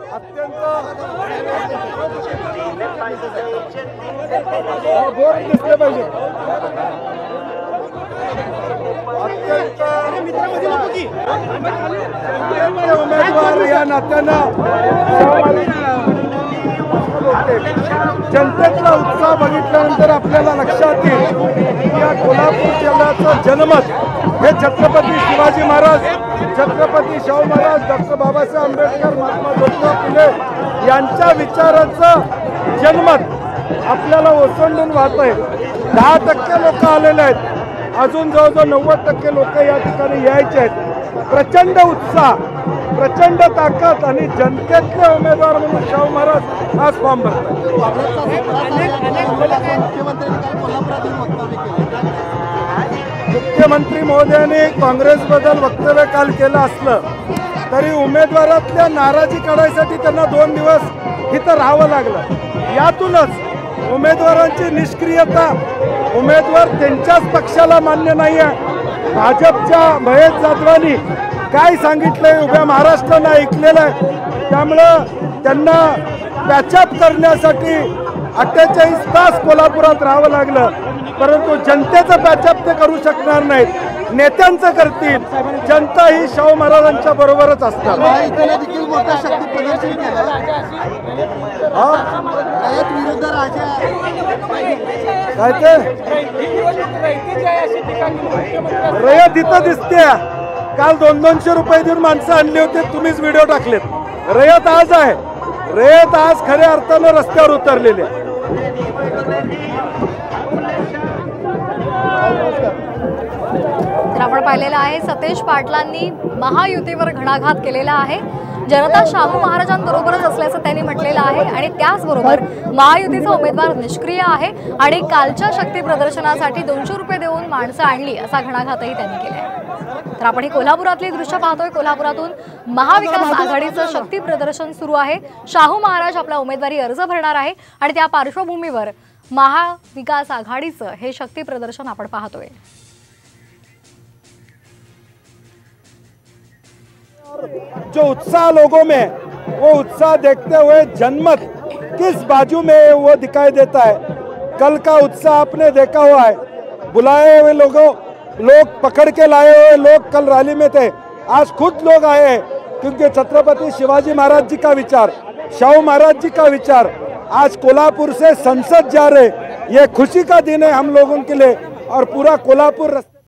उमेदवार या नात्यानं जनतेचा उत्साह बघितल्यानंतर आपल्याला लक्षात येईल की या कोल्हापूर जिल्ह्याचं जनमत हे छत्रपती शिवाजी महाराज, छत्रपती शाहू महाराज, डॉक्टर बाबासाहेब आंबेडकर, महात्मा ज्योतिबा फुले यांच्या विचाराचं जनमत आपल्याला ओसंडून वाहत आहे. 10% लोक आलेले आहेत, अजून जवळजवळ 90% लोक या ठिकाणी यायचे आहेत. प्रचंड उत्साह, प्रचंड ताकद आणि जनतेतले उमेदवार म्हणून शाहू महाराज आज फॉर्म भरतात. मुख्यमंत्री महोदयांनी काँग्रेसबद्दल वक्तव्य काल केलं असलं तरी उमेदवारातल्या नाराजी काढायसाठी त्यांना 2 दिवस इथं राहावं लागलं. यातूनच उमेदवारांची निष्क्रियता, उमेदवार त्यांच्याच पक्षाला मान्य नाही आहे. भाजपच्या महेश जाधवांनी काय सांगितलंय उभ्या महाराष्ट्रानं ऐकलेलं आहे. त्यामुळं त्यांना पॅचअप करण्यासाठी 48 तास कोल्हापुरात राहावं लागलं. परंतु जनतेचं पॅचअप ते करू शकणार नाहीत, नेत्यांचं करतील. जनता ही शाहू महाराजांच्या बरोबरच असतात. काय ते रयत इथं दिसते. काल 200-200 रुपये देऊन माणसं आणली होती, तुम्हीच व्हिडिओ टाकलेत. रयत आज आहे, रयत आज खऱ्या अर्थानं रस्त्यावर उतरलेले. तर आपण पाहिलेलं आहे सतेज पाटलांनी महायुतीवर घणाघात केलेला आहे. जनता शाहू महाराजांबरोबरच असल्याचं त्यांनी म्हटलेलं आहे आणि त्याचबरोबर महायुतीचा उमेदवार निष्क्रिय आहे आणि कालच्या शक्ती प्रदर्शनासाठी 200 रुपये देऊन माणसं आणली असा घणाघातही त्यांनी केला आहे. तर आपण ही कोल्हापुरातली दृश्य पाहतोय. कोल्हापुरातून महाविकास आघाडीचं शक्ती प्रदर्शन सुरू आहे. शाहू महाराज आपला उमेदवारी अर्ज भरणार आहे आणि त्या पार्श्वभूमीवर महाविकास आघाडीचं हे शक्ती प्रदर्शन आपण पाहतोय. जो उत्साह लोगों में, वो उत्साह देखते हुए जनमत किस बाजू में वो दिखाई देता है. कल का उत्साह आपने देखा हुआ है. बुलाए हुए लोग पकड़ के लाए हुए लोग कल रैली में थे. आज खुद लोग आए हैं क्योंकि छत्रपति शिवाजी महाराज जी का विचार, शाहू महाराज जी का विचार आज कोल्हापुर से संसद जा रहे. ये खुशी का दिन है हम लोगों के लिए और पूरा कोल्हापुर